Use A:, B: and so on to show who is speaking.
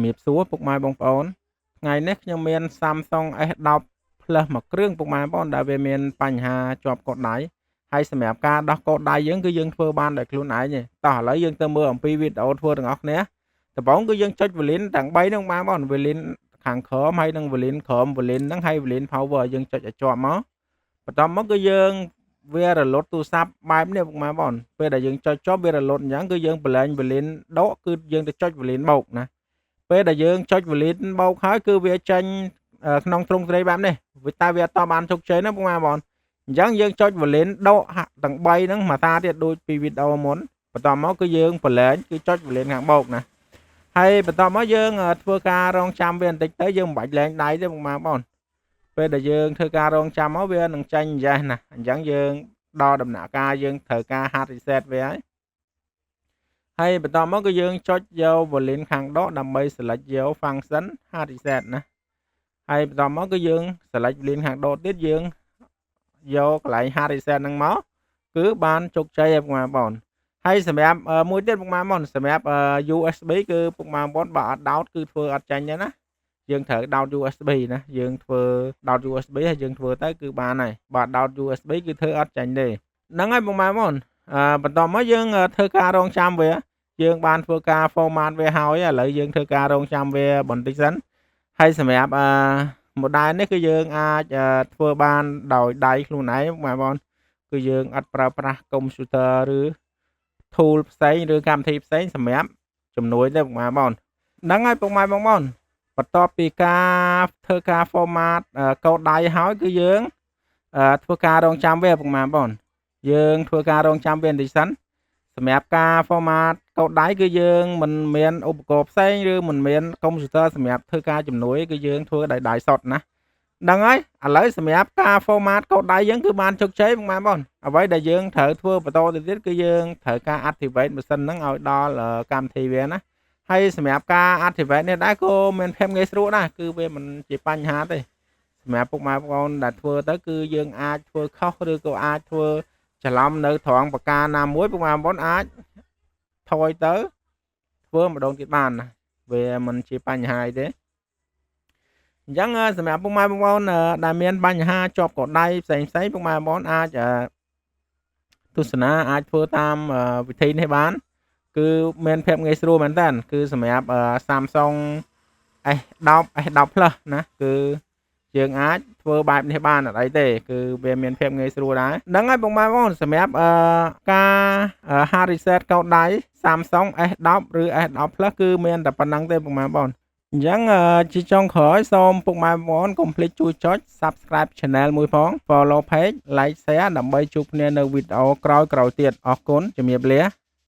A: រាបសួរពុកម៉ែបងប្អូនថ្ងៃនេះខ្ញុំមាន Samsung S10 Plus មួយគ្រឿងពុកម៉ែបងប្អូនដែលវាមានបញ្ហាជាប់កដដៃហើយសម្រាប់ការដោះកដដៃយើងគឺយើងធ្វើបានដោយខ្លួនឯងទេតោះឥឡូវយើងទៅមើលអំពីវីដេអូធ្វើទាំងអស់គ្នាដំបូងគឺយើងចុច Volume ទាំង3ហ្នឹងបងប្អូន Volume ខាងក្រោមហើយនិង Volume ក្រោម Volume ហ្នឹងហើយ Volume Power យើងចុចឲ្យជាប់មកបន្ទាប់មកគឺយើងវារលត់ទូរស័ព្ទបែបនេះពុកម៉ែបងប្អូនពេលដែលយើងចុចជាប់វារលត់អញ្ចឹងគឺយើងបលែង Volume ដកគឺយើងទៅចុច Volume បោកណាពេលដែលយើងចុច Volume បោកហើយគឺវាចេញក្នុងទ្រង់ទ្រាយបែបនេះតែវាអត់បានជោគជ័យណាពុកម៉ែបងប្អូនអញ្ចឹងយើងចុច Volume ដកទាំង3ហ្នឹងមកតាទៀតដូចពីវីដេអូមុនបន្ទាប់មកគឺយើងបលែងគឺចុច Volume ខាងបោកណាហើយបន្ទាប់មកយើងធ្វើការរងចាំវាបន្តិចទៅយើងមិនបាច់លែងដៃទេពុកម៉ែបងប្អូនពេលដែលយើងធ្វើការរងចាំមកវានឹងចាញ់យ៉េះណាអញ្ចឹងយើងដល់ដំណាក់កាលយើងត្រូវការ hard reset វាហើយបន្ទាប់មកគឺយើងចុចយក Volume ខាងដកដើម្បី select យក function hard reset ណាហើយបន្ទាប់មកគឺយើង select Volume ខាងដកទៀតយើងយកកន្លែង hard reset ហ្នឹងមកគឺបានជោគជ័យហើយពុកម៉ែបងប្អូនហើយសម្រាប់មួយទៀតពុកម៉ែបងប្អូនសម្រាប់ USB គឺពុកម៉ែបងប្អូនបើអត់ដោតគឺធ្វើអត់ចាញ់ទេណាយើងត្រូវដោត USB ណាយើងធ្វើដោត USB ហើយយើងធ្វើទៅគឺបានហើយបើដោត USB គឺធ្វើអត់ចាញ់ទេហ្នឹងហើយពុកម៉ែបងប្អូនបន្ទាប់មកយើងធ្វើការរងចាំវាយើងបានធ្វើការ format វាហើយឥឡូវយើងធ្វើការរងចាំវាបន្តិចសិនហើយសម្រាប់model នេះគឺយើងអាចធ្វើបានដោយដៃខ្លួនឯងពុកម៉ែបងប្អូនគឺយើងអត់ប្រើប្រាស់ computer ឬ tool ផ្សេងឬកម្មវិធីផ្សេងសម្រាប់ជំនួយទេពុកម៉ែបងប្អូនហ្នឹងហើយពុកម៉ែបងប្អូនបន្ទាប់ពីការធ្វើការ format កូដដៃហើយគឺយើងធ្វើការរងចាំវាពុកម៉ែបងប្អូនយើងធ្វើការរងចាំវាបន្តិចសិនសម្រាប់ការ format កូដដៃគឺយើងមិនមានឧបករណ៍ផ្សេងឬមិនមានកុំព្យូទ័រសម្រាប់ធ្វើការជំនួយគឺយើងធ្វើដោយដៃសុទ្ធណាហ្នឹងហើយឥឡូវសម្រាប់ការ format កូដដៃយើងគឺបានជោគជ័យពុកម៉ែបងប្អូនអ្វីដែលយើងត្រូវធ្វើបន្តទៅទៀតគឺយើងត្រូវការ activate ម៉ាស៊ីនហ្នឹងឲ្យដល់កម្មវិធីវាណាហើយសម្រាប់ការ activate នេះដែរក៏មានភាពងាយស្រួលដែរគឺវាមិនជាបញ្ហាទេសម្រាប់ពុកម៉ែបងប្អូនដែលធ្វើទៅគឺយើងអាចធ្វើខុសឬក៏អាចធ្វើច្រឡំនៅត្រង់ប្រការណាមួយពុកម៉ែបងប្អូនអាចថយទៅធ្វើម្ដងទៀតបានណាវាមិនជាបញ្ហាអីទេអញ្ចឹងសម្រាប់ពុកម៉ែបងប្អូនដែលមានបញ្ហាជាប់កដៃផ្សេងៗពុកម៉ែបងប្អូនអាចទស្សនាអាចធ្វើតាមវិធីនេះបានគឺមានភាពងាយស្រួលមែនតើគឺសម្រាប់ Samsung S10 Plus ណាគឺយើងអាចធ្វើបែបនេះបានអត់អីទេគឺវាមានភាពងាយស្រួលដែរហ្នឹងហើយបងប្អូនសម្រាប់ការ hard reset កូដដៃ Samsung S10 ឬ S10 Plus គឺមានតែប៉ុណ្្នឹងទេបងប្អូនអញ្ចឹងជាចុងក្រោយសូមពុកម៉ែបងប្អូនកុំភ្លេចជួយចុច Subscribe Channel មួយផង Follow Page Like Share ដើម្បីជួបគ្នានៅវីដេអូក្រោយៗទៀតអរគុណជំរាបលា